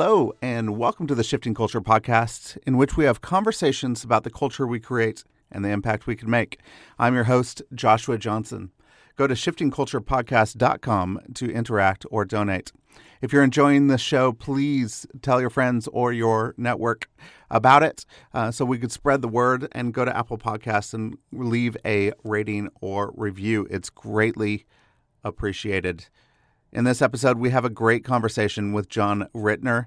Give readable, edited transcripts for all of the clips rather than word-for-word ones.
Hello, and welcome to the Shifting Culture podcast, in which we have conversations about the culture we create and the impact we can make. I'm your host, Joshua Johnson. Go to shiftingculturepodcast.com to interact or donate. If you're enjoying this show, please tell your friends or your network about it so we could spread the word, and go to Apple Podcasts and leave a rating or review. It's greatly appreciated. In this episode, we have a great conversation with Jon Ritner.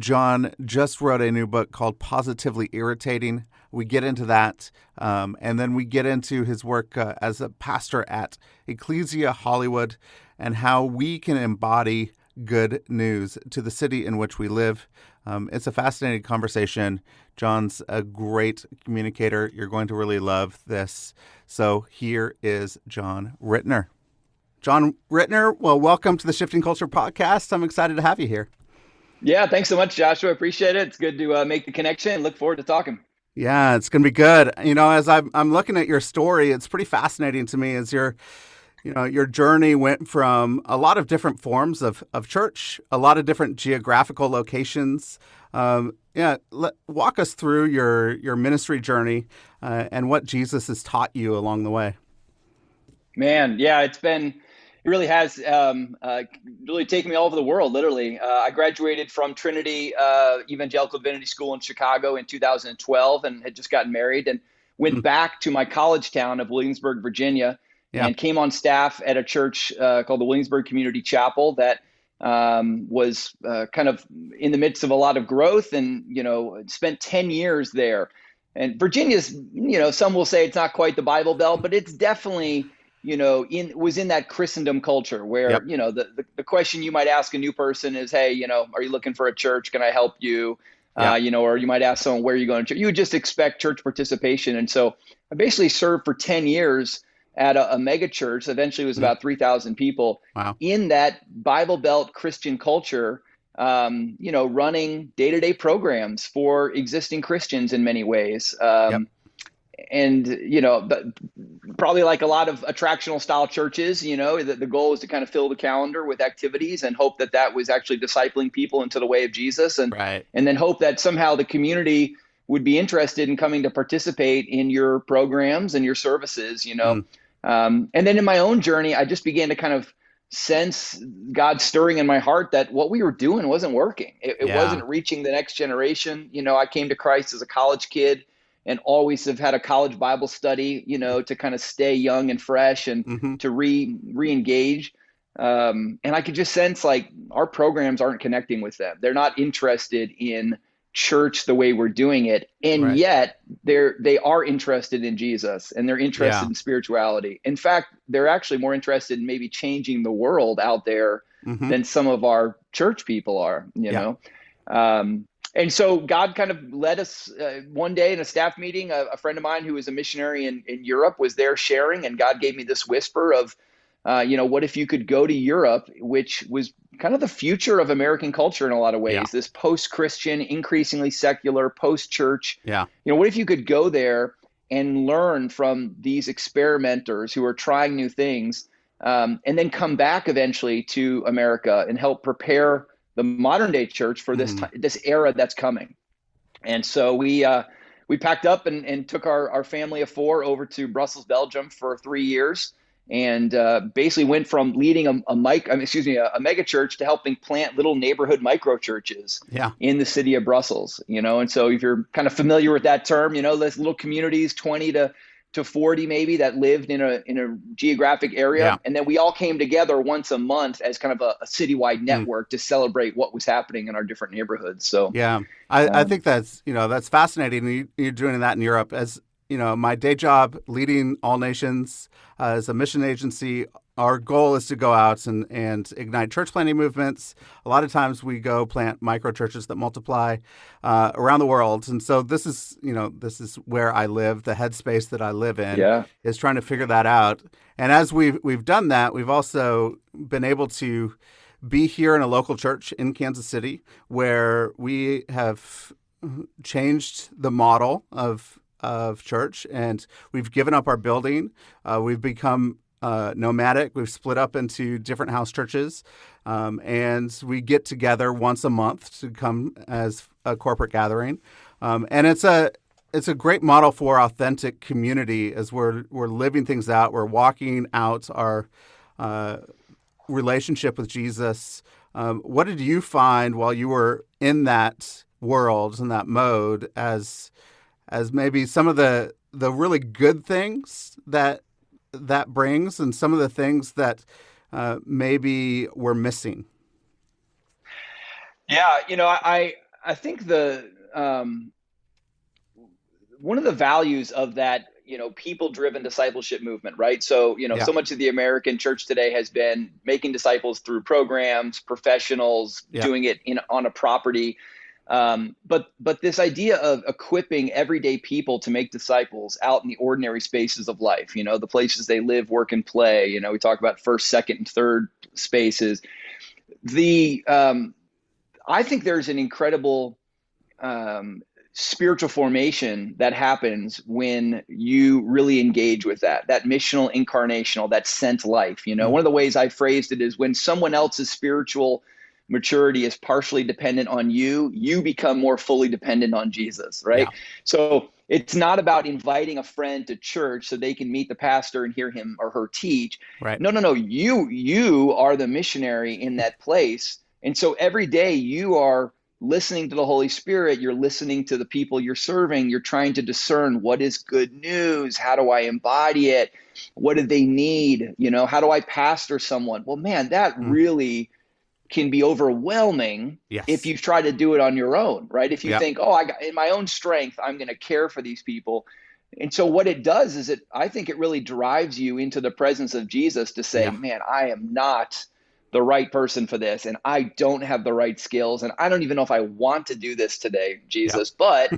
Jon just wrote a new book called Positively Irritating. We get into that, and then we get into his work as a pastor at Ecclesia Hollywood and how we can embody good news to the city in which we live. It's a fascinating conversation. Jon's a great communicator. You're going to really love this. So here is Jon Ritner. Jon Ritner, well, welcome to the Shifting Culture podcast. I'm excited to have you here. Yeah, thanks so much, Joshua. Appreciate it. It's good to make the connection and look forward to talking. Yeah, it's going to be good. You know, as I'm looking at your story, it's pretty fascinating to me as your journey went from a lot of different forms of church, a lot of different geographical locations. Walk us through your ministry journey and what Jesus has taught you along the way. Man, yeah, it really has really taken me all over the world, literally. I graduated from Trinity Evangelical Divinity School in Chicago in 2012 and had just gotten married, and went back to my college town of Williamsburg, Virginia, and came on staff at a church called the Williamsburg Community Chapel that was kind of in the midst of a lot of growth, and, spent 10 years there. And Virginia's, some will say it's not quite the Bible Belt, but it's definitely was in that Christendom culture where, the question you might ask a new person is, hey, are you looking for a church? Can I help you? Or you might ask someone, where are you going to church? You would just expect church participation. And so I basically served for 10 years at a megachurch. Eventually it was about 3,000 people in that Bible Belt Christian culture, running day-to-day programs for existing Christians in many ways. And, but probably like a lot of attractional style churches, the goal is to kind of fill the calendar with activities and hope that was actually discipling people into the way of Jesus. And then hope that somehow the community would be interested in coming to participate in your programs and your services, And then in my own journey, I just began to kind of sense God stirring in my heart that what we were doing wasn't working. It wasn't reaching the next generation. I came to Christ as a college kid, and always have had a college Bible study, to kind of stay young and fresh and to re-engage. And I could just sense like our programs aren't connecting with them. They're not interested in church the way we're doing it. And yet they are interested in Jesus, and they're interested in spirituality. In fact, they're actually more interested in maybe changing the world out there than some of our church people are, And so God kind of led us one day in a staff meeting. A friend of mine who was a missionary in Europe was there sharing, and God gave me this whisper of, what if you could go to Europe, which was kind of the future of American culture in a lot of ways, this post-Christian, increasingly secular, post-church. What if you could go there and learn from these experimenters who are trying new things, and then come back eventually to America and help prepare the modern day church for this era that's coming. And so we packed up and took our family of four over to Brussels, Belgium for 3 years, and basically went from leading a megachurch to helping plant little neighborhood microchurches in the city of Brussels. And so if you're kind of familiar with that term, those little communities, 20 to 40 maybe, that lived in a geographic area. And then we all came together once a month as kind of a citywide network to celebrate what was happening in our different neighborhoods. So I think that's fascinating. You're doing that in Europe. As my day job leading All Nations as a mission agency, our goal is to go out and ignite church planting movements. A lot of times we go plant microchurches that multiply around the world. And so this is where I live. The headspace that I live in is trying to figure that out. And as we've done that, we've also been able to be here in a local church in Kansas City where we have changed the model of church, and we've given up our building. We've become nomadic. We've split up into different house churches, and we get together once a month to come as a corporate gathering. And it's a great model for authentic community as we're living things out. We're walking out our relationship with Jesus. What did you find while you were in that world, in that mode, as maybe some of the really good things that brings, and some of the things that maybe we're missing? Yeah, I think the one of the values of that, people-driven discipleship movement, right? So, so much of the American church today has been making disciples through programs, professionals, doing it on a property. But this idea of equipping everyday people to make disciples out in the ordinary spaces of life, the places they live, work, and play. We talk about first, second, and third spaces. I think there's an incredible spiritual formation that happens when you really engage with that missional, incarnational, that sent life. One of the ways I phrased it is when someone else's spiritual maturity is partially dependent on you, you become more fully dependent on Jesus, right? Yeah. So it's not about inviting a friend to church so they can meet the pastor and hear him or her teach. Right. No. You are the missionary in that place. And so every day you are listening to the Holy Spirit, you're listening to the people you're serving, you're trying to discern what is good news, how do I embody it, what do they need, how do I pastor someone? Well, man, that really can be overwhelming if you try to do it on your own, right? If you think, in my own strength, I'm going to care for these people. And so what it does is I think it really drives you into the presence of Jesus to say, man, I am not the right person for this, and I don't have the right skills, and I don't even know if I want to do this today, Jesus, but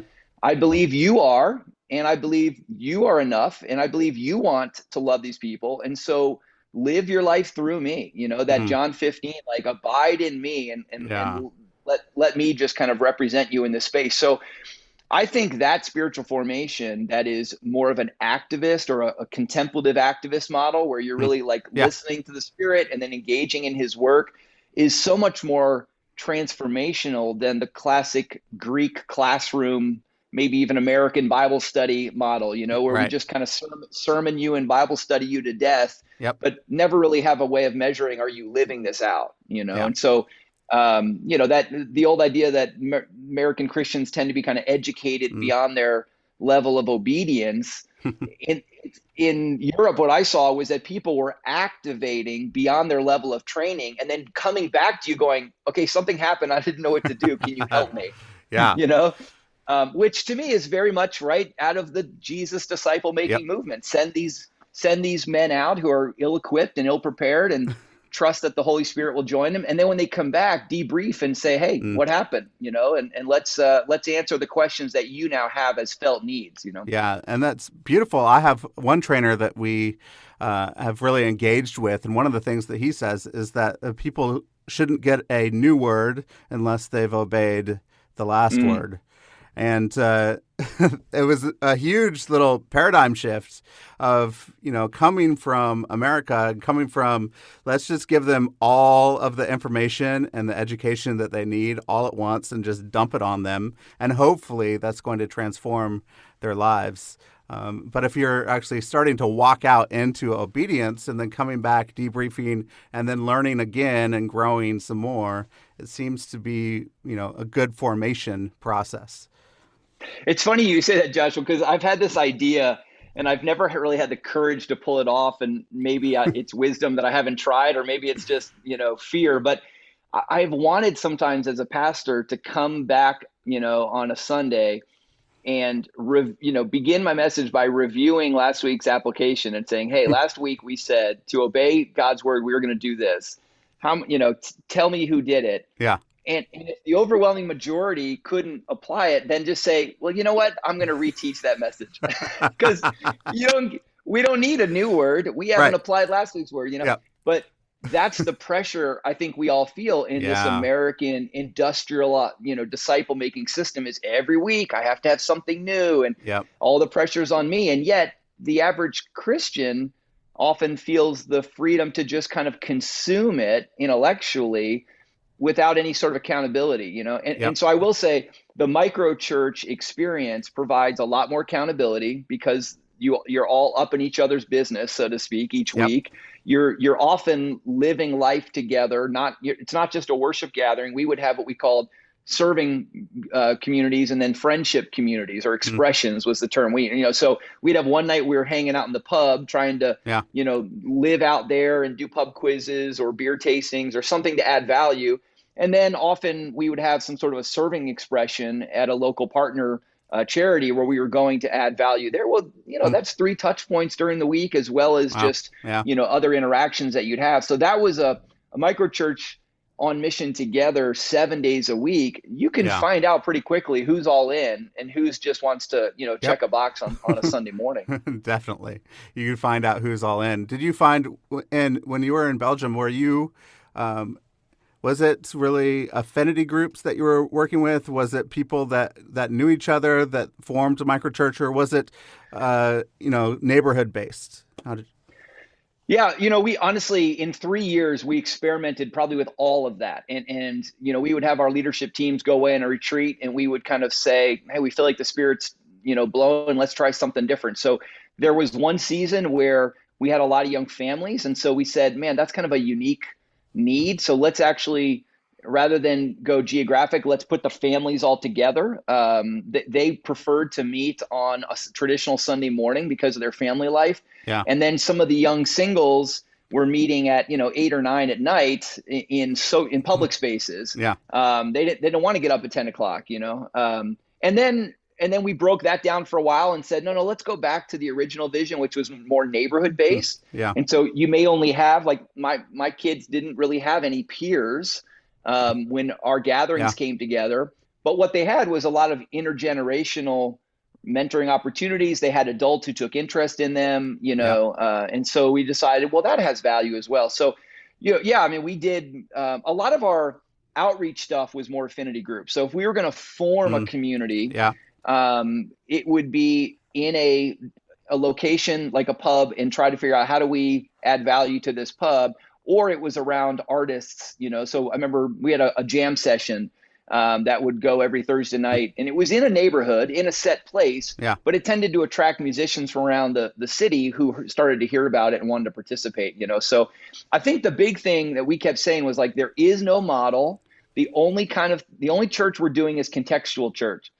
I believe you are, and I believe you are enough, and I believe you want to love these people, and so live your life through me, that John 15, like abide in me and let me just kind of represent you in this space. So I think that spiritual formation that is more of an activist or a contemplative activist model where you're really listening to the Spirit and then engaging in his work is so much more transformational than the classic Greek classroom, maybe even American Bible study model, where we just kind of sermon you and Bible study you to death, but never really have a way of measuring, are you living this out, And so that the old idea that American Christians tend to be kind of educated beyond their level of obedience. In Europe, what I saw was that people were activating beyond their level of training and then coming back to you going, okay, something happened. I didn't know what to do. Can you help me? Which to me is very much right out of the Jesus disciple making movement. Send these men out who are ill-equipped and ill-prepared and trust that the Holy Spirit will join them. And then when they come back, debrief and say, hey, what happened? And let's answer the questions that you now have as felt needs, Yeah. And that's beautiful. I have one trainer that we have really engaged with. And one of the things that he says is that people shouldn't get a new word unless they've obeyed the last word. And it was a huge little paradigm shift of, coming from America, coming from, let's just give them all of the information and the education that they need all at once and just dump it on them. And hopefully that's going to transform their lives. But if you're actually starting to walk out into obedience and then coming back, debriefing, and then learning again and growing some more, it seems to be, a good formation process. It's funny you say that, Joshua, because I've had this idea and I've never really had the courage to pull it off. And maybe it's wisdom that I haven't tried, or maybe it's just, fear. But I've wanted sometimes as a pastor to come back, on a Sunday and, begin my message by reviewing last week's application and saying, hey, last week we said to obey God's word, we were going to do this. Tell me who did it. Yeah. And if the overwhelming majority couldn't apply it, then just say, well, you know what? I'm going to reteach that message because we don't need a new word. We haven't applied last week's word, but that's the pressure I think we all feel in this American industrial, disciple making system is every week I have to have something new and all the pressure's on me. And yet the average Christian often feels the freedom to just kind of consume it intellectually without any sort of accountability, and so I will say the microchurch experience provides a lot more accountability because you're all up in each other's business, so to speak, each week. You're often living life together. It's not just a worship gathering. We would have what we called serving communities, and then friendship communities, or expressions was the term. So we'd have one night we were hanging out in the pub trying to live out there and do pub quizzes or beer tastings or something to add value. And then often we would have some sort of a serving expression at a local partner charity where we were going to add value there. Well, that's 3 touch points during the week, as well as just other interactions that you'd have. So that was a microchurch on mission together 7 days a week. You can find out pretty quickly who's all in and who's just wants to check a box on a Sunday morning. Definitely, you can find out who's all in. Did you find, and when you were in Belgium, were you was it really affinity groups that you were working with? Was it people that knew each other that formed a microchurch, or was it neighborhood based? Yeah, we honestly, in 3 years, we experimented probably with all of that. And we would have our leadership teams go away on a retreat, and we would kind of say, hey, we feel like the Spirit's, blowing, let's try something different. So there was one season where we had a lot of young families. And so we said, man, that's kind of a unique need. So let's actually, rather than go geographic, let's put the families all together. They preferred to meet on a traditional Sunday morning because of their family life. Yeah. And then some of the young singles were meeting at 8 or 9 at night in public spaces. Yeah. They didn't want to get up at 10 o'clock. And then we broke that down for a while and said, no, let's go back to the original vision, which was more neighborhood based. Yeah. And so you may only have, like, my kids didn't really have any peers when our gatherings came together. But what they had was a lot of intergenerational mentoring opportunities. They had adults who took interest in them, and so we decided, well, that has value as well. So, we did a lot of our outreach stuff was more affinity groups. So if we were going to form a community, it would be in a location like a pub and try to figure out how do we add value to this pub. Or it was around artists, So I remember we had a jam session that would go every Thursday night, and it was in a neighborhood, in a set place, but it tended to attract musicians from around the city who started to hear about it and wanted to participate, So I think the big thing that we kept saying was, like, there is no model. The only church we're doing is contextual church,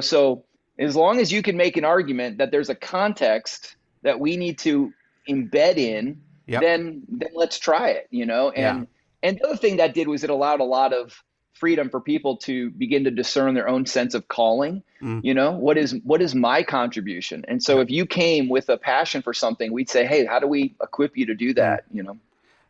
So as long as you can make an argument that there's a context that we need to embed in, then let's try it, And the other thing that did was it allowed a lot of freedom for people to begin to discern their own sense of calling. What is my contribution? And so if you came with a passion for something, we'd say, hey, how do we equip you to do that?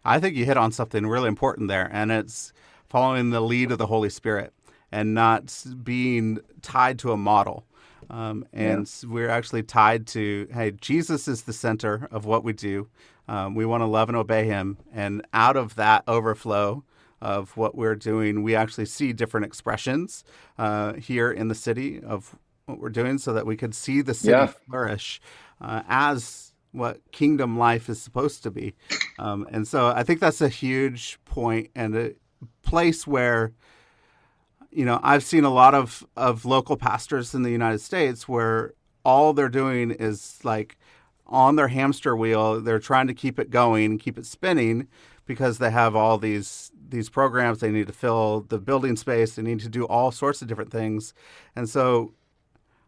I think you hit on something really important there, and it's following the lead of the Holy Spirit and not being tied to a model. We're actually tied to, hey, Jesus is the center of what we do. We want to love and obey him. And out of that overflow of what we're doing, we actually see different expressions here in the city of what we're doing, so that we could see the city flourish as what kingdom life is supposed to be. And so I think that's a huge point, and a place where, I've seen a lot of local pastors in the United States where all they're doing is, like, on their hamster wheel. They're trying to keep it going, keep it spinning, because they have all these programs. They need to fill the building space. They need to do all sorts of different things. And so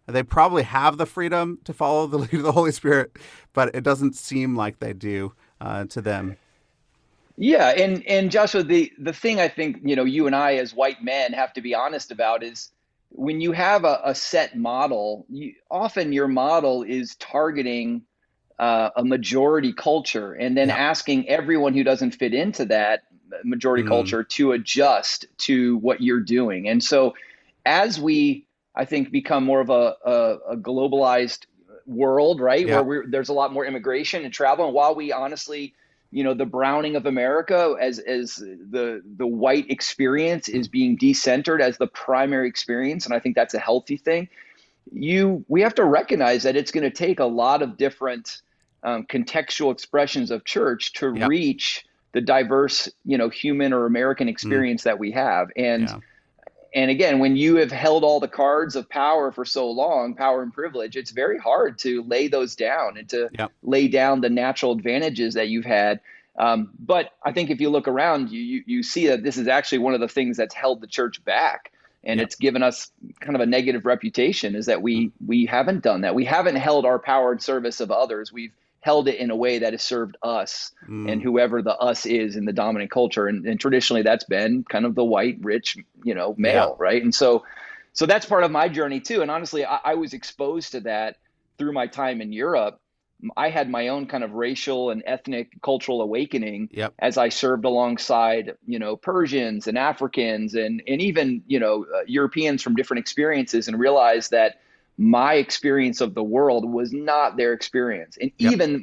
they probably have the freedom to follow the lead of the Holy Spirit, but it doesn't seem like they do to them. Yeah. And Joshua, the thing I think, you and I as white men have to be honest about is, when you have a set model, often your model is targeting a majority culture, and then asking everyone who doesn't fit into that majority culture to adjust to what you're doing. And so as we, I think, become more of a globalized world, right, where there's a lot more immigration and travel, and while we honestly, the browning of America as the white experience is being decentered as the primary experience, and I think that's a healthy thing. We have to recognize that it's going to take a lot of different contextual expressions of church to Yep. reach the diverse, human or American experience that we have. Yeah. And again, when you have held all the cards of power for so long, power and privilege, it's very hard to lay those down and to Yep. lay down the natural advantages that you've had. But I think if you look around, you see that this is actually one of the things that's held the church back. And Yep. it's given us kind of a negative reputation, is that we haven't done that. We haven't held our power in service of others. We've held it in a way that has served us and whoever the us is in the dominant culture. And traditionally that's been kind of the white, rich, male, Yeah. right? And so that's part of my journey too. And honestly, I was exposed to that through my time in Europe. I had my own kind of racial and ethnic cultural awakening Yep. as I served alongside, Persians and Africans and even, Europeans from different experiences, and realized that my experience of the world was not their experience. And Yep. even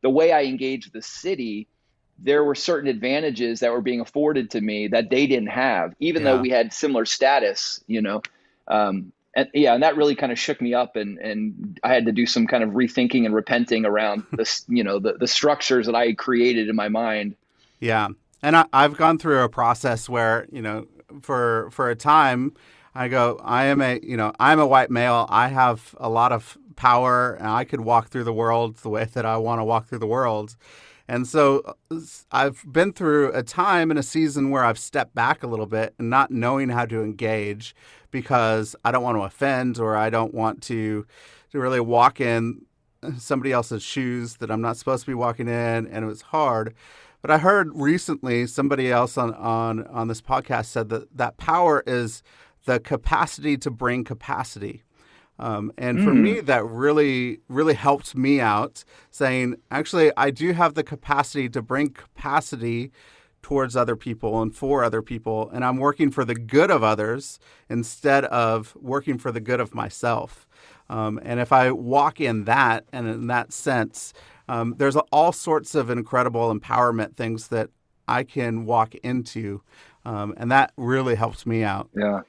the way I engaged the city, there were certain advantages that were being afforded to me that they didn't have, even though we had similar status, and that really kind of shook me up, and I had to do some kind of rethinking and repenting around this, the structures that I had created in my mind. Yeah. And I've gone through a process where, for a time I go, I'm a white male. I have a lot of power and I could walk through the world the way that I want to walk through the world. And so I've been through a time and a season where I've stepped back a little bit and not knowing how to engage, because I don't want to offend, or I don't want to really walk in somebody else's shoes that I'm not supposed to be walking in. And it was hard. But I heard recently somebody else on this podcast said that power is the capacity to bring capacity. And for me, that really, really helped me out, saying, actually, I do have the capacity to bring capacity towards other people and for other people. And I'm working for the good of others instead of working for the good of myself. And if I walk in that and in that sense, there's all sorts of incredible empowerment things that I can walk into. And that really helps me out. Yeah.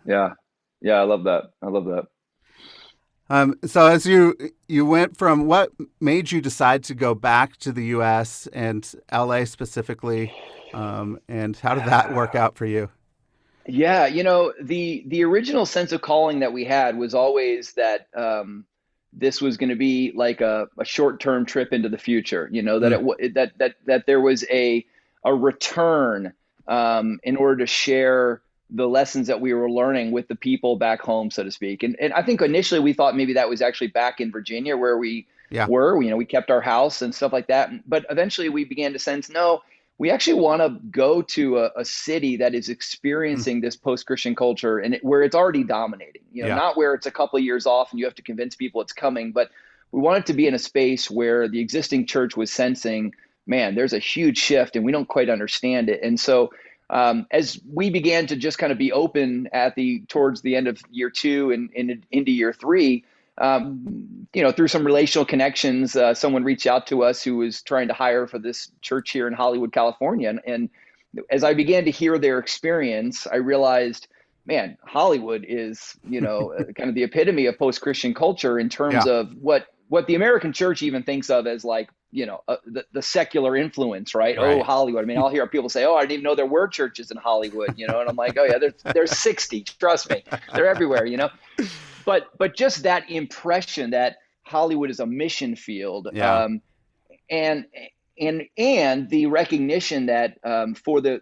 Yeah. Yeah. I love that. So as you went from, what made you decide to go back to the U.S. and L.A. specifically, and how did that work out for you? Yeah, the original sense of calling that we had was always that this was going to be like a short-term trip into the future. That there was a return in order to share the lessons that we were learning with the people back home, so to speak. And I think initially we thought maybe that was actually back in Virginia where we were. We kept our house and stuff like that. But eventually we began to sense, no, we actually want to go to a city that is experiencing this post-Christian culture and where it's already dominating. Not where it's a couple of years off and you have to convince people it's coming, but we want it to be in a space where the existing church was sensing, man, there's a huge shift and we don't quite understand it. And so as we began to just kind of be open towards the end of year 2 and into year 3, through some relational connections, someone reached out to us who was trying to hire for this church here in Hollywood, California. And as I began to hear their experience, I realized, man, Hollywood is, kind of the epitome of post-Christian culture in terms of what the American church even thinks of as like, the secular influence, right? Oh, Hollywood. I mean, I'll hear people say, oh, I didn't even know there were churches in Hollywood, and I'm like, oh yeah, there's 60, trust me, they're everywhere, But just that impression that Hollywood is a mission field, and the recognition that for the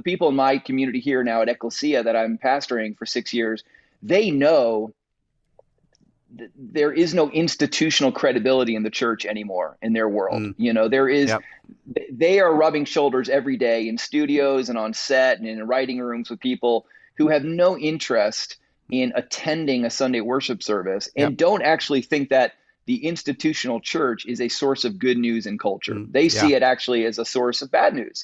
people in my community here now at Ecclesia that I'm pastoring for 6 years, they know there is no institutional credibility in the church anymore in their world. There is, they are rubbing shoulders every day in studios and on set and in writing rooms with people who have no interest in attending a Sunday worship service and don't actually think that the institutional church is a source of good news in culture. They see it actually as a source of bad news,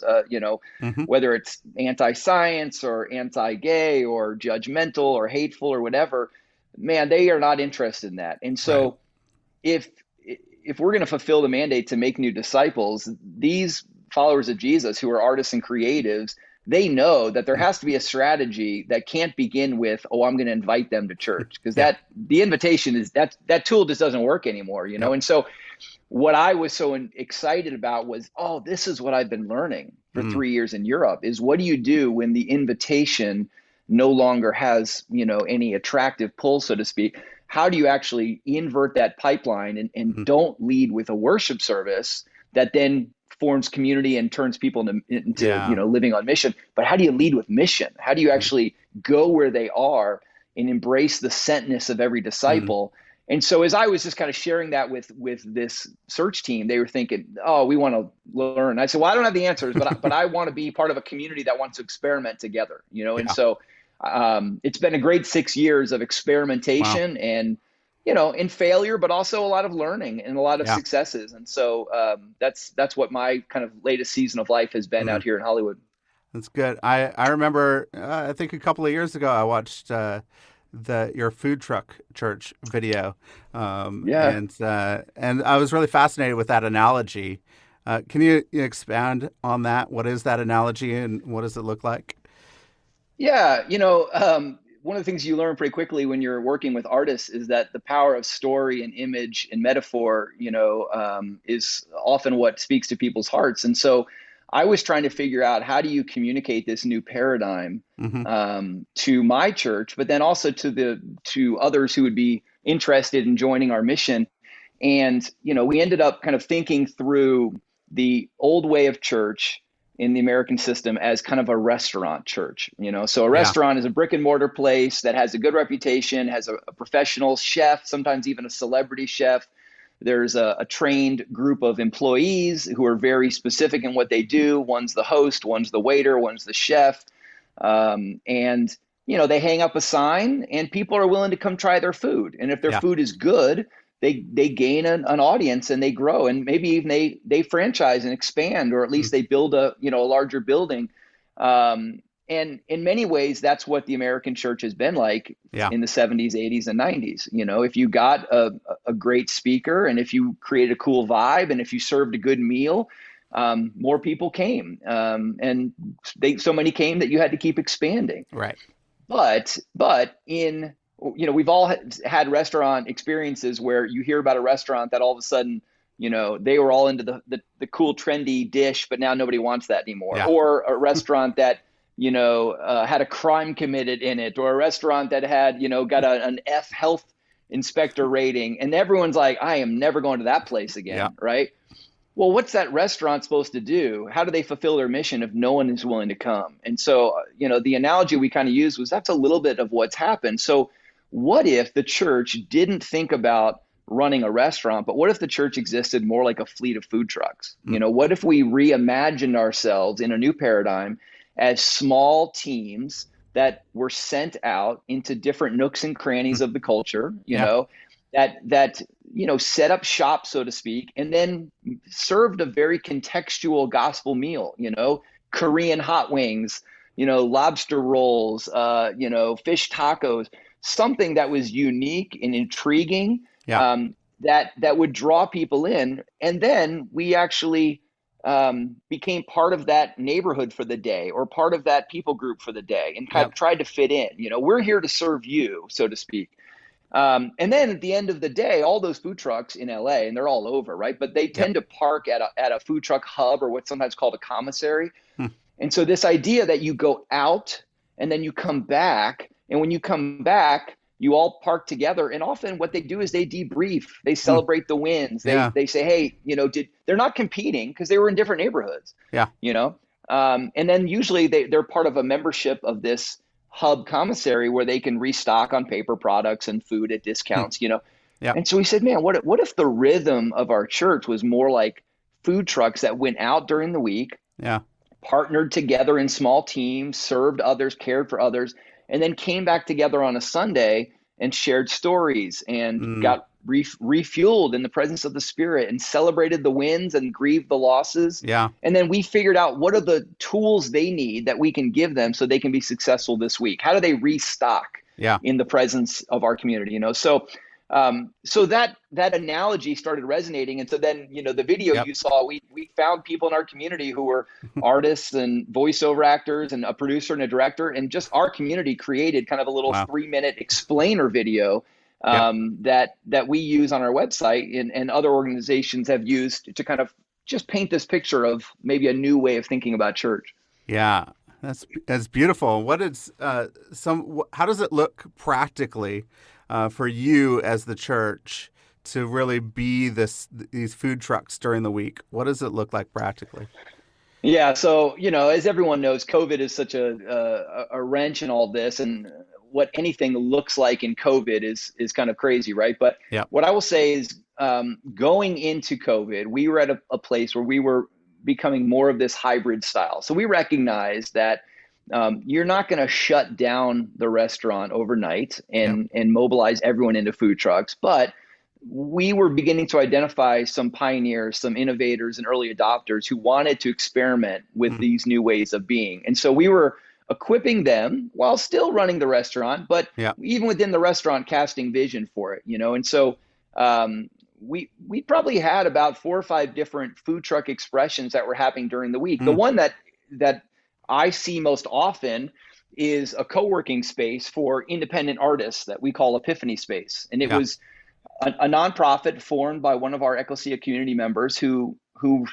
whether it's anti-science or anti-gay or judgmental or hateful or whatever. Man, they are not interested in that. And so if we're going to fulfill the mandate to make new disciples, these followers of Jesus who are artists and creatives, they know that there has to be a strategy that can't begin with, oh, I'm going to invite them to church, because Yeah. the invitation is that tool just doesn't work anymore, Yep. And so what I was so excited about was, oh, this is what I've been learning for 3 years in Europe, is what do you do when the invitation no longer has, any attractive pull, so to speak? How do you actually invert that pipeline and don't lead with a worship service that then forms community and turns people into Yeah. living on mission? But how do you lead with mission? How do you actually go where they are and embrace the sentness of every disciple? And so as I was just kind of sharing that with this search team, they were thinking, oh, we want to learn. I said, well, I don't have the answers, but I want to be part of a community that wants to experiment together, And so it's been a great 6 years of experimentation and, in failure, but also a lot of learning and a lot of successes. And so that's what my kind of latest season of life has been out here in Hollywood. That's good. I remember, I think a couple of years ago, I watched your food truck church video. And I was really fascinated with that analogy. Can you expand on that? What is that analogy and what does it look like? Yeah, one of the things you learn pretty quickly when you're working with artists is that the power of story and image and metaphor, is often what speaks to people's hearts. And so I was trying to figure out, how do you communicate this new paradigm to my church, but then also to others who would be interested in joining our mission. And, we ended up kind of thinking through the old way of church in the American system as kind of a restaurant church, So a restaurant is a brick and mortar place that has a good reputation, has a professional chef, sometimes even a celebrity chef. There's a trained group of employees who are very specific in what they do. One's the host, one's the waiter, one's the chef. And, they hang up a sign and people are willing to come try their food. And if their food is good, they gain an audience and they grow, and maybe even they franchise and expand, or at least they build a larger building. And in many ways, that's what the American church has been like in the 70s, 80s, and 90s. If you got a great speaker, and if you created a cool vibe, and if you served a good meal, more people came. And so many came that you had to keep expanding. Right. But we've all had restaurant experiences where you hear about a restaurant that all of a sudden, they were all into the cool, trendy dish, but now nobody wants that anymore. Or a restaurant that, had a crime committed in it, or a restaurant that had, got an F health inspector rating, and everyone's like, I am never going to that place again. Right. Well, what's that restaurant supposed to do? How do they fulfill their mission if no one is willing to come? And so, the analogy we kind of used was, that's a little bit of what's happened. So what if the church didn't think about running a restaurant, but what if the church existed more like a fleet of food trucks? What if we reimagined ourselves in a new paradigm as small teams that were sent out into different nooks and crannies of the culture, that set up shop, so to speak, and then served a very contextual gospel meal, Korean hot wings, lobster rolls, fish tacos, something that was unique and intriguing, that would draw people in. And then we actually became part of that neighborhood for the day, or part of that people group for the day, and kind of tried to fit in. We're here to serve you, so to speak. And then at the end of the day, all those food trucks in LA, and they're all over, right? But they tend to park at a food truck hub, or what's sometimes called a commissary. And so this idea that you go out and then you come back, and when you come back, you all park together, and often what they do is they debrief, they celebrate the wins. They say, hey, they're not competing because they were in different neighborhoods. And then usually they're part of a membership of this hub commissary where they can restock on paper products and food at discounts, And so we said, man, what if the rhythm of our church was more like food trucks that went out during the week, partnered together in small teams, served others, cared for others, and then came back together on a Sunday and shared stories and got refueled in the presence of the Spirit and celebrated the wins and grieved the losses. And then we figured out, what are the tools they need that we can give them so they can be successful this week? How do they restock in the presence of our community? So So that analogy started resonating. And so then, the video Yep. you saw, we found people in our community who were artists and voiceover actors and a producer and a director. And just our community created kind of a little Wow. 3-minute explainer video Yep. that we use on our website and other organizations have used to kind of just paint this picture of maybe a new way of thinking about church. Yeah, that's beautiful. What is how does it look practically for you as the church to really be these food trucks during the week? What does it look like practically? Yeah, so as everyone knows, COVID is such a wrench in all this, and what anything looks like in COVID is kind of crazy, right? But Yeah. what I will say is, going into COVID, we were at a place where we were becoming more of this hybrid style. So we recognized that you're not going to shut down the restaurant overnight and mobilize everyone into food trucks, but we were beginning to identify some pioneers, some innovators, and early adopters who wanted to experiment with these new ways of being. And so we were equipping them while still running the restaurant, but even within the restaurant, casting vision for it, And so we probably had about 4 or 5 different food truck expressions that were happening during the week. The one that I see most often is a co-working space for independent artists that we call Epiphany Space. And it was a nonprofit formed by one of our Ecclesia community members who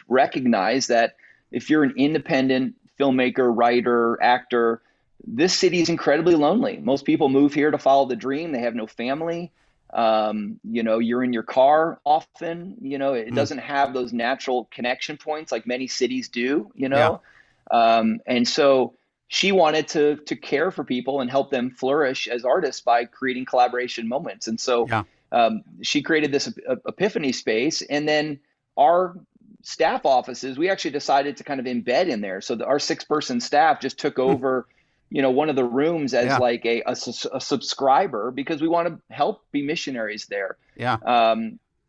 recognized that if you're an independent filmmaker, writer, actor, this city is incredibly lonely. Most people move here to follow the dream. They have no family. You're in your car often. It doesn't have those natural connection points like many cities do. And so she wanted to care for people and help them flourish as artists by creating collaboration moments. And so she created this Epiphany Space, and then our staff offices, we actually decided to kind of embed in there. So our 6-person staff just took over, one of the rooms as like a subscriber, because we want to help be missionaries there.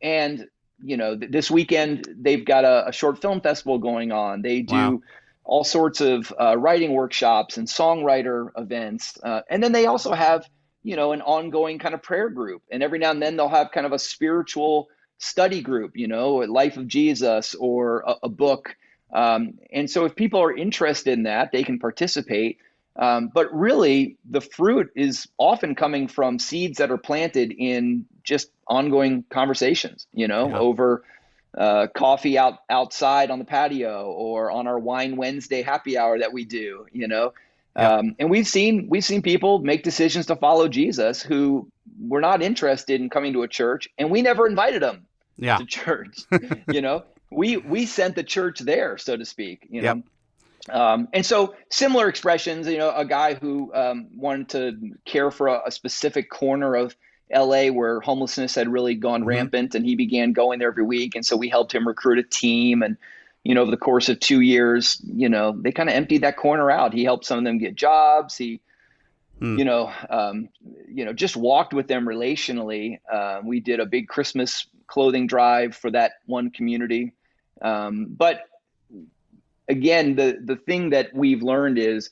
And this weekend they've got a short film festival going on. They do all sorts of writing workshops and songwriter events, and then they also have an ongoing kind of prayer group. And every now and then they'll have kind of a spiritual study group, Life of Jesus or a book. And so if people are interested in that, they can participate. But really, the fruit is often coming from seeds that are planted in just ongoing conversations, over coffee outside on the patio or on our Wine Wednesday happy hour that we do, And we've seen people make decisions to follow Jesus who were not interested in coming to a church, and we never invited them to church. We sent the church there, so to speak. And so similar expressions. A guy who wanted to care for a specific corner of LA where homelessness had really gone rampant, and he began going there every week. And so we helped him recruit a team, and over the course of 2 years, they kind of emptied that corner out. He helped some of them get jobs. He, just walked with them relationally. We did a big Christmas clothing drive for that one community. But again, the thing that we've learned is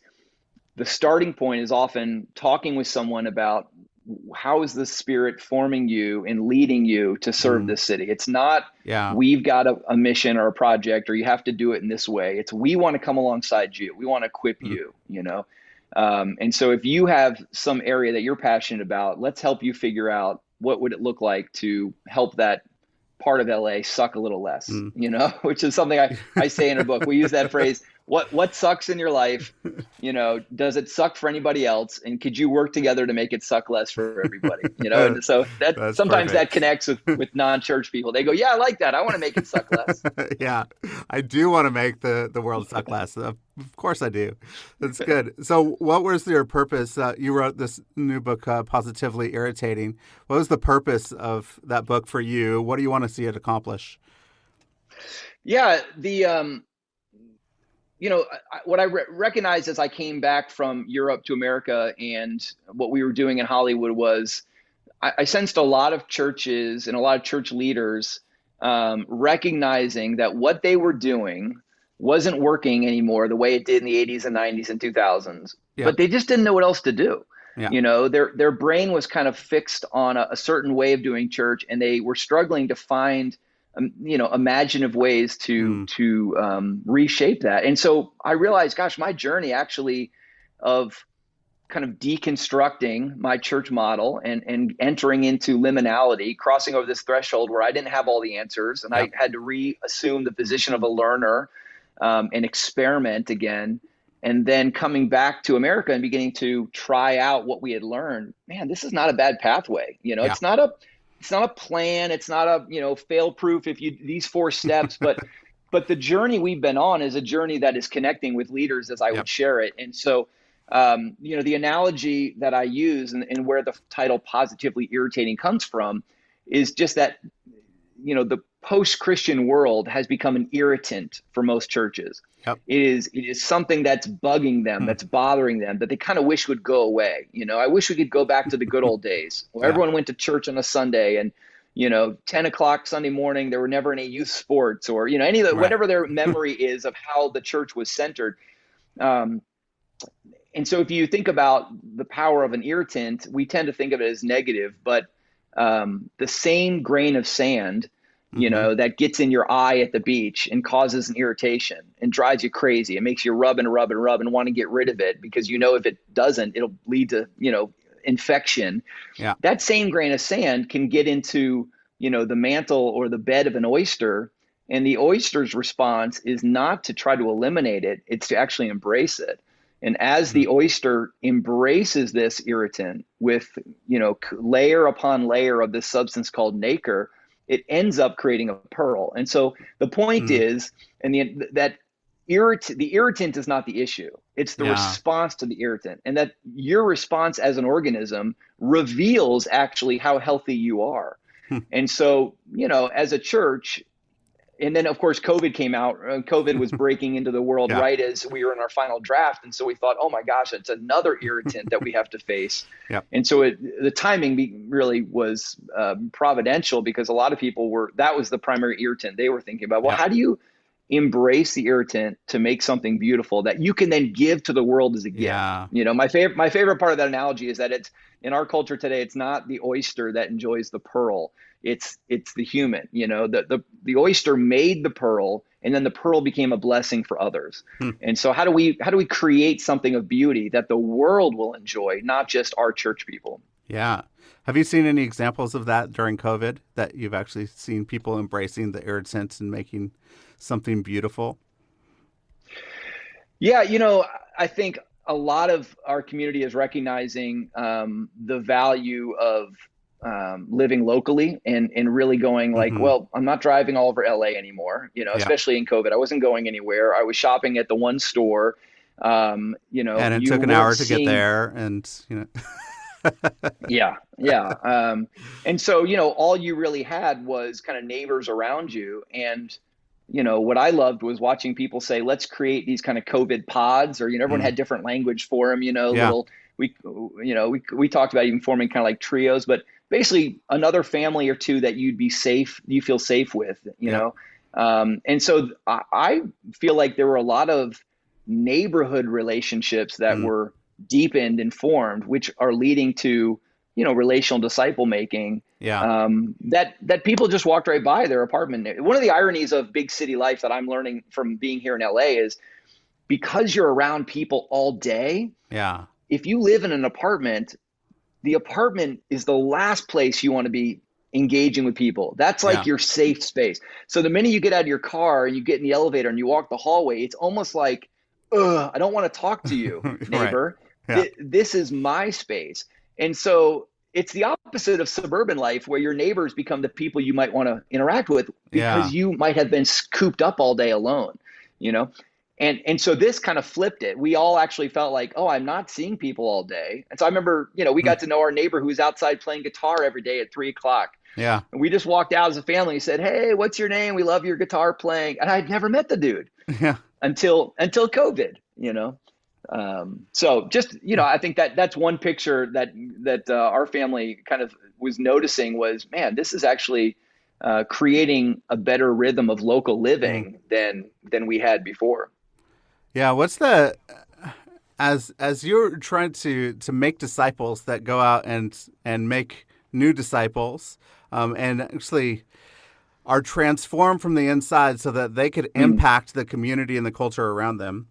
the starting point is often talking with someone about how is the Spirit forming you and leading you to serve this city. It's not we've got a mission or a project or you have to do it in this way. It's we want to come alongside you. We want to equip you, And so if you have some area that you're passionate about, let's help you figure out what would it look like to help that part of LA suck a little less, which is something I say in a book. We use that phrase, what sucks in your life? Does it suck for anybody else? And could you work together to make it suck less for everybody? And so that sometimes perfect. That connects with non-church people. They go, yeah, I like that. I want to make it suck less. Yeah, I do want to make the world suck less. Of course I do. That's good. So what was your purpose? You wrote this new book, Positively Irritating. What was the purpose of that book for you? What do you want to see it accomplish? Yeah, what I recognized as I came back from Europe to America and what we were doing in Hollywood was I sensed a lot of churches and a lot of church leaders recognizing that what they were doing wasn't working anymore the way it did in the 80s and 90s and 2000s, but they just didn't know what else to do. Yeah. Their brain was kind of fixed on a certain way of doing church, and they were struggling to find imaginative ways to reshape that. And so I realized, gosh, my journey actually of kind of deconstructing my church model and entering into liminality, crossing over this threshold where I didn't have all the answers, and I had to reassume the position of a learner and experiment again. And then coming back to America and beginning to try out what we had learned. Man, this is not a bad pathway. It's not a plan. It's not a, fail proof if you these 4 steps, but the journey we've been on is a journey that is connecting with leaders as I would share it. And so, the analogy that I use and where the title Positively Irritating comes from is just that, the post-Christian world has become an irritant for most churches. Yep. It is something that's bugging them, that's bothering them, that they kind of wish would go away. I wish we could go back to the good old days where everyone went to church on a Sunday and, 10 o'clock Sunday morning, there were never any youth sports or, any of the, whatever their memory is of how the church was centered. And so if you think about the power of an irritant, we tend to think of it as negative, but the same grain of sand, that gets in your eye at the beach and causes an irritation and drives you crazy. It makes you rub and want to get rid of it because if it doesn't, it'll lead to, infection. Yeah. That same grain of sand can get into, the mantle or the bed of an oyster, and the oyster's response is not to try to eliminate it, it's to actually embrace it. And as the oyster embraces this irritant with, layer upon layer of this substance called nacre, it ends up creating a pearl. And so the point is, the irritant is not the issue. It's the response to the irritant. And that your response as an organism reveals actually how healthy you are. And so, as a church, and then, of course, COVID came out. COVID was breaking into the world right as we were in our final draft. And so we thought, oh, my gosh, it's another irritant that we have to face. And so the timing really was providential because a lot of people that was the primary irritant they were thinking about. Well, how do you embrace the irritant to make something beautiful that you can then give to the world as a gift? My favorite part of that analogy is that it's in our culture today, it's not the oyster that enjoys the pearl. It's the human, the oyster made the pearl, and then the pearl became a blessing for others. And so how do we create something of beauty that the world will enjoy, not just our church people? Yeah. Have you seen any examples of that during COVID, that you've actually seen people embracing the irritants and making something beautiful? Yeah. I think a lot of our community is recognizing the value of living locally and really going like, well, I'm not driving all over LA anymore, especially in COVID. I wasn't going anywhere. I was shopping at the one store, and it took an hour to get there and, Yeah. And so, all you really had was kind of neighbors around you. And, what I loved was watching people say, let's create these kind of COVID pods, or, everyone had different language for them, little, we talked about even forming kind of like trios, but basically another family or two that you feel safe with, know? And so I feel like there were a lot of neighborhood relationships that were deepened and formed, which are leading to, relational disciple making, that people just walked right by their apartment. One of the ironies of big city life that I'm learning from being here in LA is because you're around people all day. Yeah. If you live in an apartment, the apartment is the last place you want to be engaging with people. That's like your safe space. So the minute you get out of your car and you get in the elevator and you walk the hallway, it's almost like, I don't want to talk to you, neighbor. This is my space. And so it's the opposite of suburban life, where your neighbors become the people you might want to interact with because you might have been cooped up all day alone, And so this kind of flipped it. We all actually felt like, oh, I'm not seeing people all day. And so I remember, we got to know our neighbor who was outside playing guitar every day at 3:00. Yeah. And we just walked out as a family and said, hey, what's your name? We love your guitar playing. And I'd never met the dude until COVID, So just, I think that's one picture that our family kind of was noticing was, man, this is actually creating a better rhythm of local living than we had before. Yeah. as you're trying to make disciples that go out and make new disciples, and actually are transformed from the inside so that they could impact the community and the culture around them.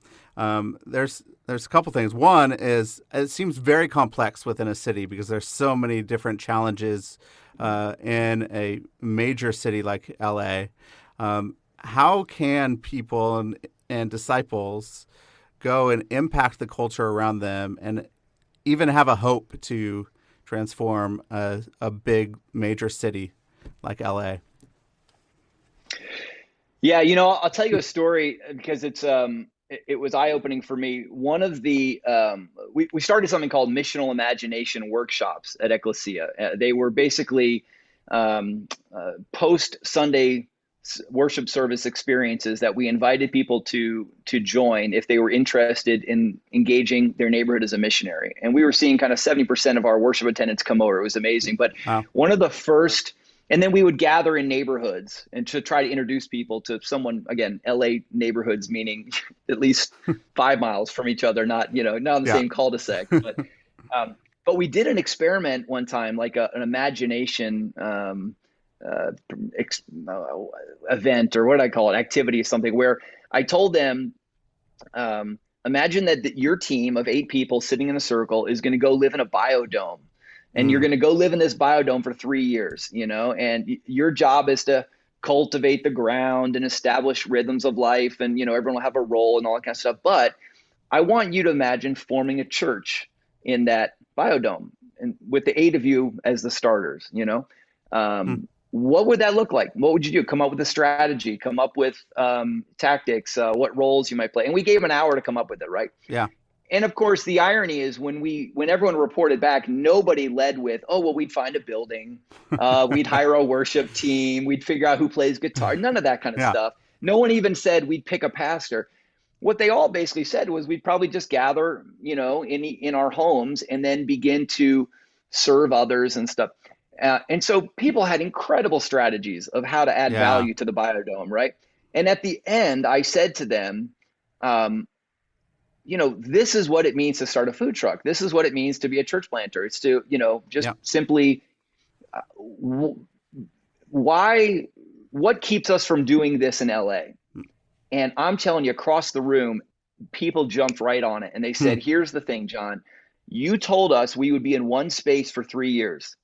There's a couple things. One is it seems very complex within a city because there's so many different challenges in a major city like LA. How can people and disciples go and impact the culture around them and even have a hope to transform a big major city like LA? Yeah, I'll tell you a story because it was eye-opening for me. One of the we started something called missional imagination workshops at Ecclesia. They were basically post-Sunday worship service experiences that we invited people to join if they were interested in engaging their neighborhood as a missionary. And we were seeing kind of 70% of our worship attendants come over. It was amazing. But one of the first, and then we would gather in neighborhoods and to try to introduce people to someone, again, LA neighborhoods, meaning at least 5 miles from each other, not in the same cul-de-sac. But we did an experiment one time, like an imagination event, or what did I call it? Activity, something where I told them, imagine that your team of 8 people sitting in a circle is going to go live in a biodome. And you're going to go live in this biodome for 3 years, and your job is to cultivate the ground and establish rhythms of life. And, everyone will have a role and all that kind of stuff. But I want you to imagine forming a church in that biodome and with the 8 of you as the starters, What would that look like? What would you do? Come up with a strategy, come up with tactics, what roles you might play. And we gave them an hour to come up with it, right? Yeah. And of course, the irony is when everyone reported back, nobody led with, oh, well, we'd find a building, we'd hire a worship team, we'd figure out who plays guitar, none of that kind of stuff. No one even said we'd pick a pastor. What they all basically said was we'd probably just gather, in our homes and then begin to serve others and stuff. And so people had incredible strategies of how to add value to the biodome, right? And at the end, I said to them, this is what it means to start a food truck. This is what it means to be a church planter. It's to, simply what keeps us from doing this in LA? And I'm telling you, across the room, people jumped right on it. And they said, here's the thing, Jon, you told us we would be in one space for 3 years.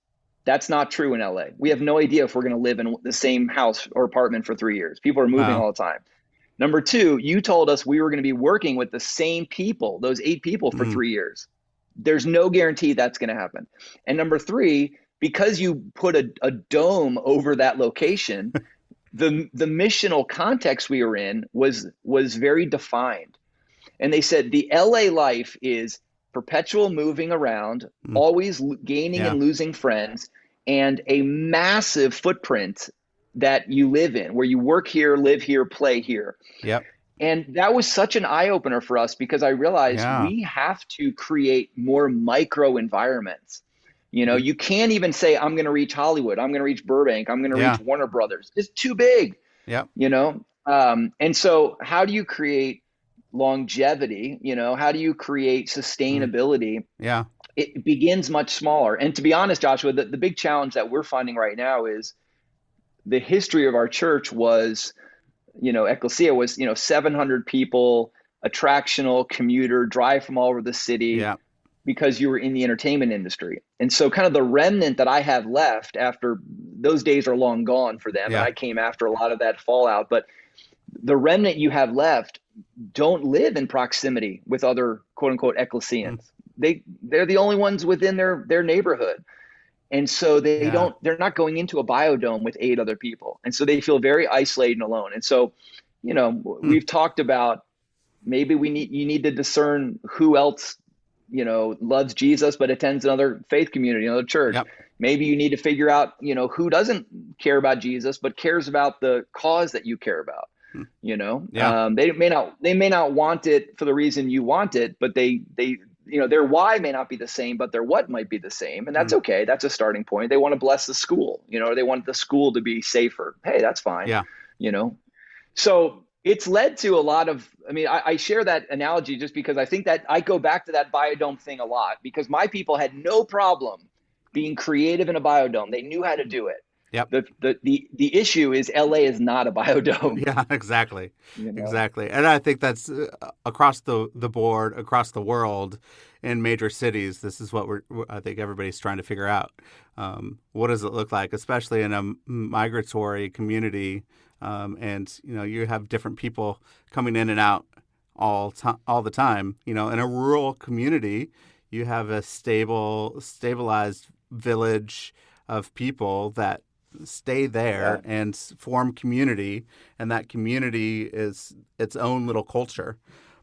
That's not true in LA. We have no idea if we're going to live in the same house or apartment for 3 years. People are moving all the time. Number 2, you told us we were going to be working with the same people, those 8 people for 3 years. There's no guarantee that's going to happen. And number 3, because you put a dome over that location, the missional context we were in was very defined. And they said the LA life is perpetual moving around, always gaining and losing friends, and a massive footprint that you live in, where you work here, live here, play here. Yep. And that was such an eye-opener for us because I realized we have to create more micro environments. You can't even say, I'm going to reach Hollywood, I'm going to reach Burbank, I'm going to reach Warner Brothers. It's too big. Yep. And so how do you create longevity? How do you create sustainability? Yeah. It begins much smaller. And to be honest, Joshua, the big challenge that we're finding right now is the history of our church was, Ecclesia was, 700 people, attractional, commuter, drive from all over the city because you were in the entertainment industry. And so kind of the remnant that I have left after those days are long gone for them. And I came after a lot of that fallout, but the remnant you have left don't live in proximity with other quote unquote Ecclesians. They're the only ones within their neighborhood. And so they're not going into a biodome with 8 other people. And so they feel very isolated and alone. And so, we've talked about maybe you need to discern who else, loves Jesus, but attends another faith community, another church. Yep. Maybe you need to figure out, who doesn't care about Jesus, but cares about the cause that you care about. They may not want it for the reason you want it, but they their why may not be the same, but their what might be the same. And that's okay. That's a starting point. They want to bless the school, or they want the school to be safer. Hey, that's fine. Yeah. So, it's led to a lot of, I mean, I share that analogy just because I think that I go back to that biodome thing a lot, because my people had no problem being creative in a biodome. They knew how to do it. Yep. The issue is LA is not a biodome. Yeah, exactly. You know? Exactly. And I think that's across the board, across the world, in major cities. This is what I think everybody's trying to figure out. What does it look like, especially in a migratory community? And, you have different people coming in and out all the time. In a rural community, you have a stabilized village of people that stay there and form community, and that community is its own little culture.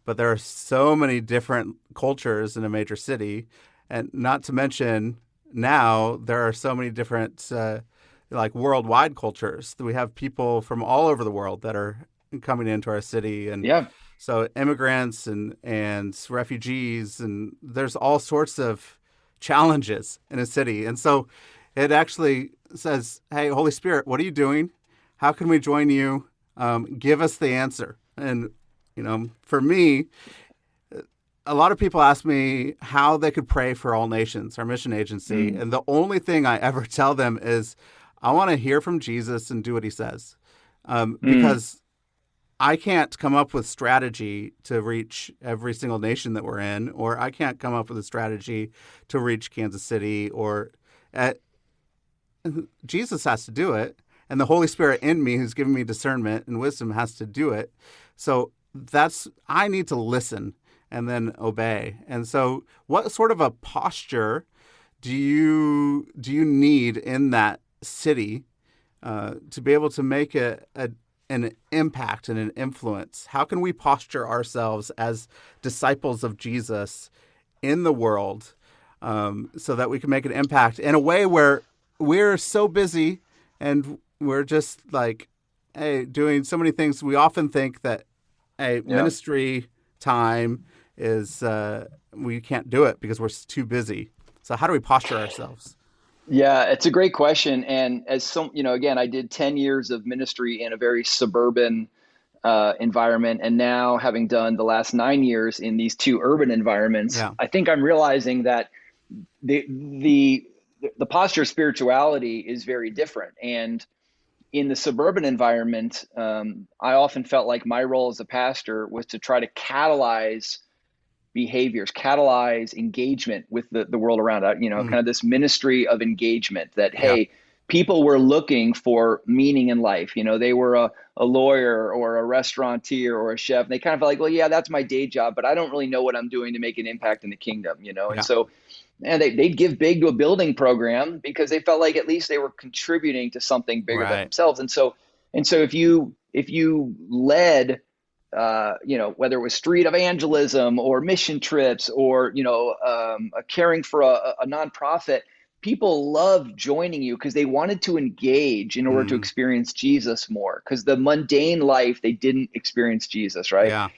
But there are so many different cultures in a major city, and not to mention now there are so many different like worldwide cultures. We have people from all over the world that are coming into our city, and so immigrants and refugees, and there's all sorts of challenges in a city. And so it actually says, hey, Holy Spirit, what are you doing? How can we join you? Give us the answer. And, for me, a lot of people ask me how they could pray for all nations, our mission agency. And the only thing I ever tell them is I want to hear from Jesus and do what he says. Because I can't come up with strategy to reach every single nation that we're in, or I can't come up with a strategy to reach Kansas City, or Jesus has to do it, and the Holy Spirit in me who's given me discernment and wisdom has to do it. So I need to listen and then obey. And so what sort of a posture do you need in that city to be able to make an impact and an influence? How can we posture ourselves as disciples of Jesus in the world so that we can make an impact in a way where we're so busy and we're just like, hey, doing so many things. We often think that ministry time is we can't do it because we're too busy. So how do we posture ourselves? Yeah, it's a great question. And as again, I did 10 years of ministry in a very suburban environment. And now having done the last 9 years in these two urban environments, I think I'm realizing that the posture of spirituality is very different. And in the suburban environment, I often felt like my role as a pastor was to try to catalyze behaviors, catalyze engagement with the world around, kind of this ministry of engagement that, hey, people were looking for meaning in life. They were a lawyer or a restaurateur or a chef. And they kind of felt like, well, yeah, that's my day job, but I don't really know what I'm doing to make an impact in the kingdom, And so, and they'd give big to a building program because they felt like at least they were contributing to something bigger than themselves. And so if you led, whether it was street evangelism or mission trips or, caring for a nonprofit, people loved joining you because they wanted to engage in order to experience Jesus more, because the mundane life, they didn't experience Jesus, right? Yeah.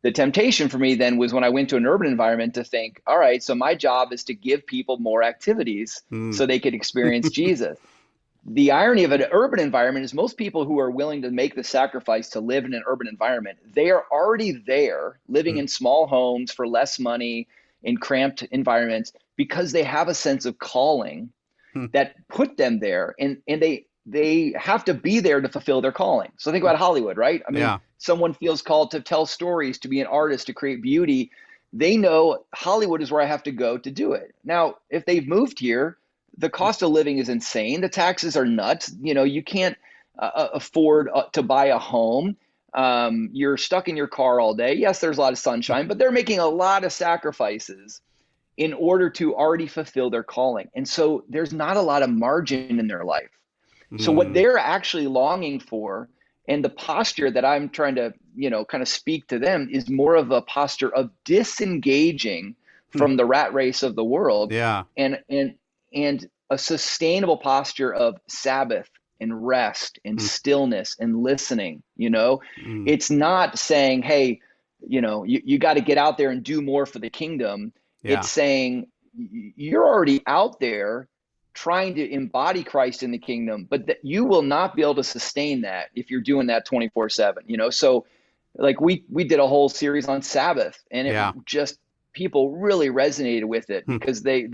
The temptation for me then was when I went to an urban environment to think, all right, so my job is to give people more activities so they could experience Jesus. The irony of an urban environment is most people who are willing to make the sacrifice to live in an urban environment, they are already there living in small homes for less money in cramped environments because they have a sense of calling that put them there, and they have to be there to fulfill their calling. So think about Hollywood, right? I mean, someone feels called to tell stories, to be an artist, to create beauty. They know Hollywood is where I have to go to do it. Now, if they've moved here, the cost of living is insane. The taxes are nuts. You can't afford to buy a home. You're stuck in your car all day. Yes, there's a lot of sunshine, but they're making a lot of sacrifices in order to already fulfill their calling. And so there's not a lot of margin in their life. So what they're actually longing for, and the posture that I'm trying to, kind of speak to them, is more of a posture of disengaging from the rat race of the world. And a sustainable posture of Sabbath and rest and stillness and listening. It's not saying, hey, you got to get out there and do more for the kingdom. It's saying you're already out there trying to embody Christ in the kingdom, but that you will not be able to sustain that if you're doing that 24/7, So like we did a whole series on Sabbath, and it just, people really resonated with it because the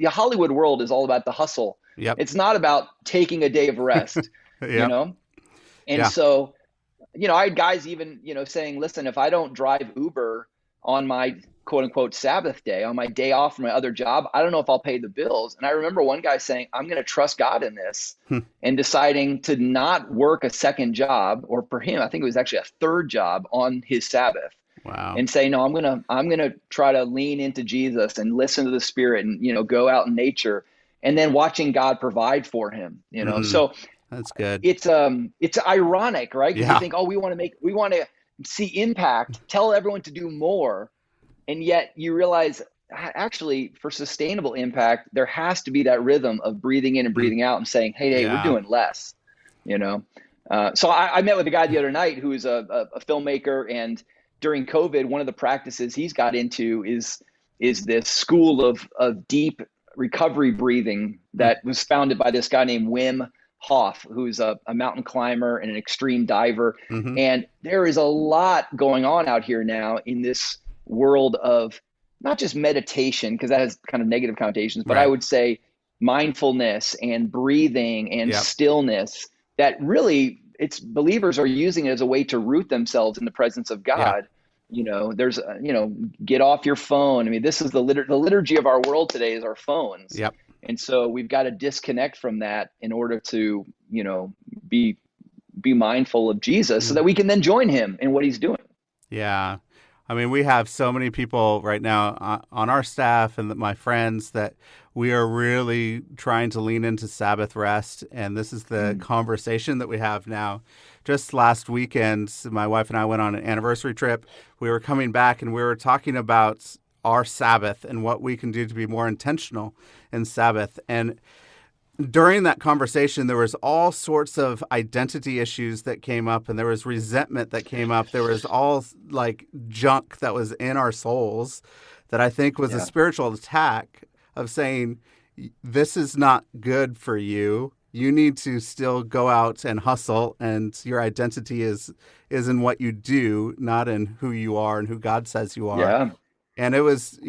Hollywood world is all about the hustle. Yep. It's not about taking a day of rest, And so, I had guys even, saying, listen, if I don't drive Uber on my quote unquote Sabbath day, on my day off from my other job, I don't know if I'll pay the bills. And I remember one guy saying, I'm going to trust God in this, and deciding to not work a second job, or for him, I think it was actually a third job on his Sabbath. Wow. And say, no, I'm going to try to lean into Jesus and listen to the Spirit and, go out in nature, and then watching God provide for him, So that's good. It's ironic, right? Because you think, we want to see impact, tell everyone to do more. And yet you realize, actually, for sustainable impact, there has to be that rhythm of breathing in and breathing out and saying, hey, we're doing less, So I met with a guy the other night who is a filmmaker, and during COVID, one of the practices he's got into is this school of deep recovery breathing that was founded by this guy named Wim Hof, who's a mountain climber and an extreme diver. And there is a lot going on out here now in this world of not just meditation, because that has kind of negative connotations, but I would say mindfulness and breathing and stillness, that really believers are using it as a way to root themselves in the presence of God. There's, get off your phone. I mean, this is the liturgy of our world today is our phones. Yep. And so we've got to disconnect from that in order to, be mindful of Jesus, so that we can then join him in what he's doing. Yeah. I mean, we have so many people right now on our staff and my friends that we are really trying to lean into Sabbath rest. And this is the conversation that we have now. Just last weekend, my wife and I went on an anniversary trip. We were coming back and we were talking about our Sabbath and what we can do to be more intentional in Sabbath. And during that conversation, there was all sorts of identity issues that came up, and there was resentment that came up. There was all like junk that was in our souls that I think was a spiritual attack of saying, this is not good for you. You need to still go out and hustle, and your identity is in what you do, not in who you are and who God says you are. Yeah. And it was,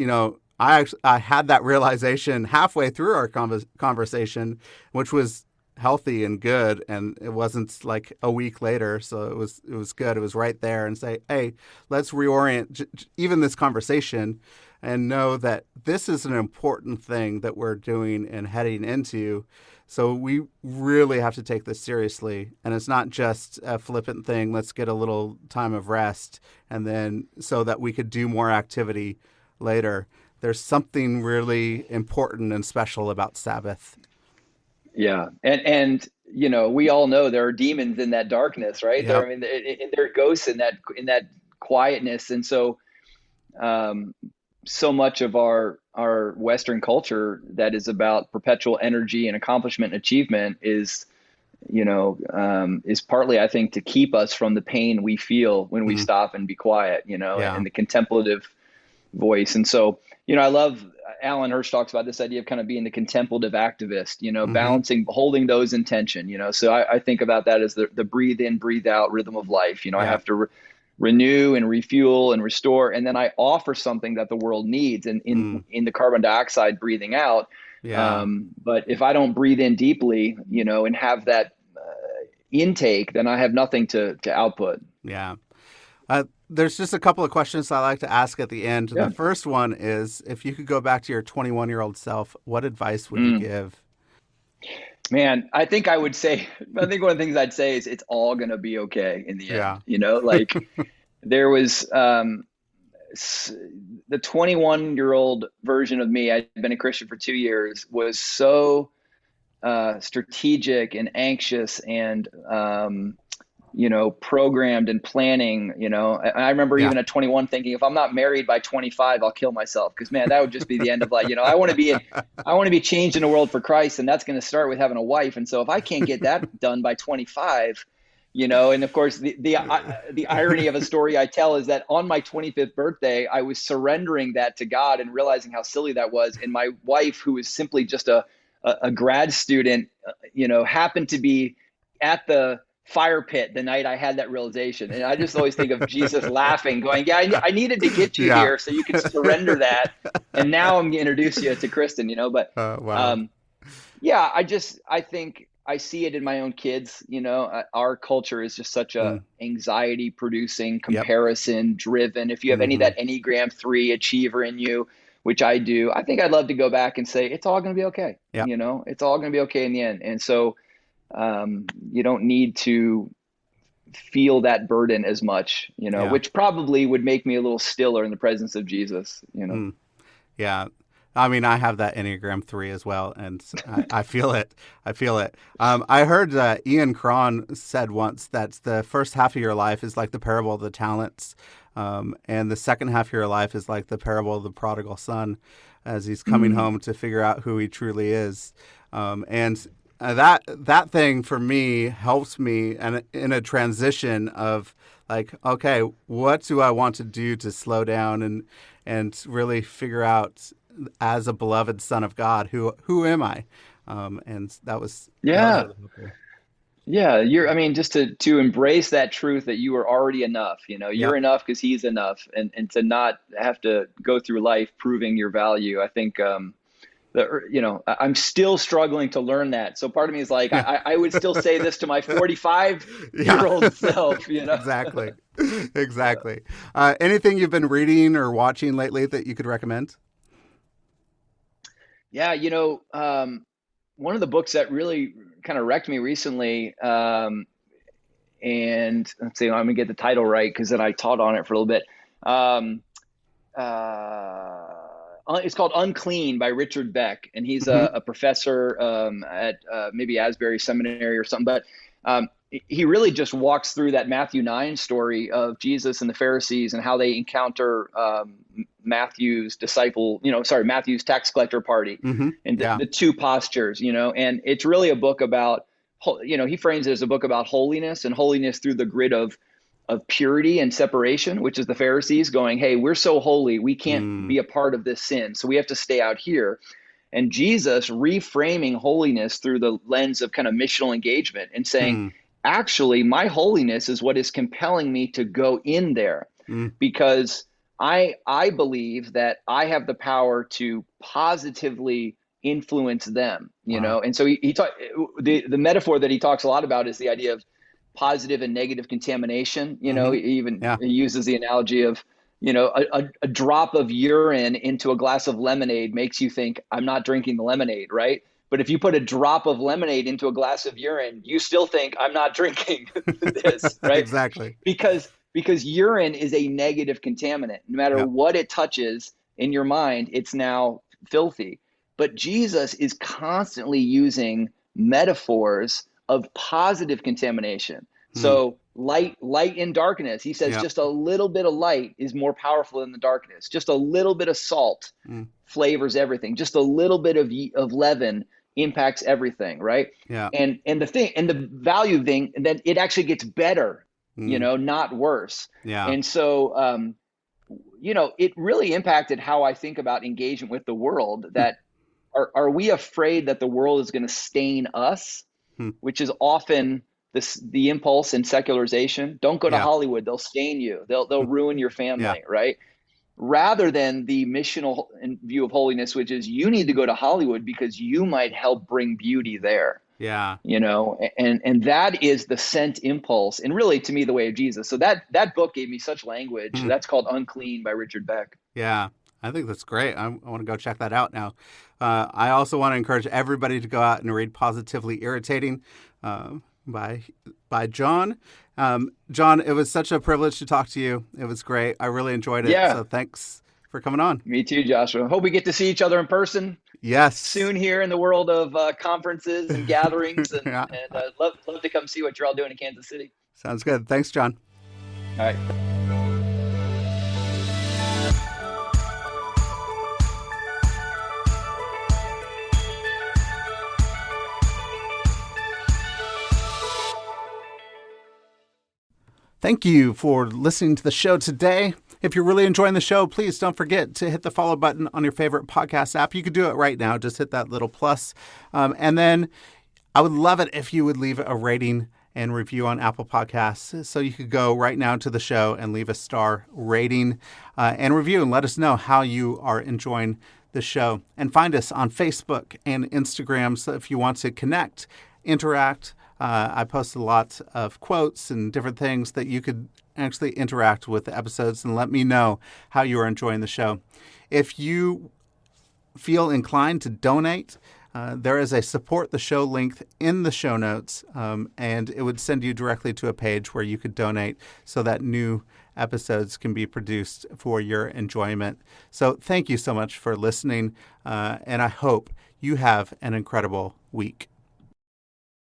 I had that realization halfway through our conversation, which was healthy and good, and it wasn't like a week later. So it was good. It was right there, and say, hey, let's reorient even this conversation and know that this is an important thing that we're doing and heading into. So we really have to take this seriously, and it's not just a flippant thing. Let's get a little time of rest, and then so that we could do more activity later. There's something really important and special about Sabbath. Yeah. And we all know there are demons in that darkness, right? Yep. There are ghosts in that quietness. And so, so much of our Western culture that is about perpetual energy and accomplishment and achievement is partly, I think, to keep us from the pain we feel when we stop and be quiet, and the contemplative voice. And so, I love Alan Hirsch talks about this idea of kind of being the contemplative activist, balancing, holding those in tension, So I think about that as the breathe in, breathe out rhythm of life. I have to renew and refuel and restore. And then I offer something that the world needs in the carbon dioxide breathing out. Yeah. But if I don't breathe in deeply, and have that intake, then I have nothing to output. Yeah. There's just a couple of questions I like to ask at the end. Yeah. The first one is, if you could go back to your 21-year-old self, what advice would you give? Man, I think one of the things I'd say is it's all going to be okay in the end. There was the 21-year-old version of me. I'd been a Christian for 2 years, was so strategic and anxious and programmed and planning, I remember even at 21 thinking, if I'm not married by 25, I'll kill myself. Cause man, that would just be the end of life. I want to be changed in the world for Christ. And that's going to start with having a wife. And so if I can't get that done by 25, and of course the irony of a story I tell is that on my 25th birthday, I was surrendering that to God and realizing how silly that was. And my wife, who is simply just a a grad student, happened to be at the fire pit the night I had that realization. And I just always think of Jesus laughing, going, yeah, I needed to get you Yeah. here so you could surrender that. And now I'm going to introduce you to Kristyn, but Wow. yeah, I think I see it in my own kids. Our culture is just such a anxiety producing, comparison driven. If you have any of that Enneagram 3 achiever in you, which I do, I think I'd love to go back and say, it's all going to be okay. Yep. It's all going to be okay in the end. And so you don't need to feel that burden as much, which probably would make me a little stiller in the presence of Jesus, Yeah. I mean, I have that Enneagram 3 as well, and I feel it. I feel it. I heard Ian Cron said once that the first half of your life is like the parable of the talents, and the second half of your life is like the parable of the prodigal son as he's coming home to figure out who he truly is. And that thing for me helps me in a transition of like, okay, what do I want to do to slow down and really figure out, as a beloved son of God, who am I? And that was really helpful. Yeah, just to embrace that truth that you are already enough. You're enough because he's enough, and to not have to go through life proving your value. I think I'm still struggling to learn that. So part of me is like, I would still say this to my 45-year-old self. Exactly. Anything you've been reading or watching lately that you could recommend? Yeah, one of the books that really kind of wrecked me recently, and let's see, I'm going to get the title right because then I taught on it for a little bit. It's called Unclean by Richard Beck, and he's a professor at maybe Asbury Seminary or something. But he really just walks through that Matthew 9 story of Jesus and the Pharisees and how they encounter Matthew's tax collector party and the two postures, and it's really a book about, he frames it as a book about holiness, and holiness through the grid of purity and separation, which is the Pharisees going, hey, we're so holy, we can't be a part of this sin, so we have to stay out here. And Jesus reframing holiness through the lens of kind of missional engagement and saying, actually, my holiness is what is compelling me to go in there, because I believe that I have the power to positively influence them, And so he the metaphor that he talks a lot about is the idea of positive and negative contamination. He uses the analogy of, a drop of urine into a glass of lemonade makes you think, I'm not drinking the lemonade, right? But if you put a drop of lemonade into a glass of urine, you still think, I'm not drinking this, right? Exactly. Because urine is a negative contaminant. No matter what it touches in your mind, it's now filthy. But Jesus is constantly using metaphors of positive contamination. So light in darkness. He says just a little bit of light is more powerful than the darkness. Just a little bit of salt flavors everything. Just a little bit of leaven impacts everything, right? Yeah. And the value thing, and then it actually gets better, not worse. Yeah. And so it really impacted how I think about engagement with the world. That are we afraid that the world is going to stain us, which is often the impulse in secularization. Don't go to Hollywood; they'll stain you. They'll ruin your family, right? Rather than the missional view of holiness, which is you need to go to Hollywood because you might help bring beauty there. Yeah, and that is the sent impulse, and really to me the way of Jesus. So that book gave me such language. That's called Unclean by Richard Beck. Yeah. I think that's great. I want to go check that out now. I also want to encourage everybody to go out and read Positively Irritating by Jon. Jon, it was such a privilege to talk to you. It was great. I really enjoyed it. Yeah. So thanks for coming on. Me too, Joshua. Hope we get to see each other in person. Yes. Soon here in the world of conferences and gatherings. And love to come see what you're all doing in Kansas City. Sounds good. Thanks, Jon. All right. Thank you for listening to the show today. If you're really enjoying the show, please don't forget to hit the follow button on your favorite podcast app. You could do it right now. Just hit that little plus. And then I would love it if you would leave a rating and review on Apple Podcasts. So you could go right now to the show and leave a star rating and review and let us know how you are enjoying the show. And find us on Facebook and Instagram. So if you want to connect, interact, I post a lot of quotes and different things that you could actually interact with the episodes and let me know how you are enjoying the show. If you feel inclined to donate, there is a support the show link in the show notes, and it would send you directly to a page where you could donate so that new episodes can be produced for your enjoyment. So thank you so much for listening, and I hope you have an incredible week.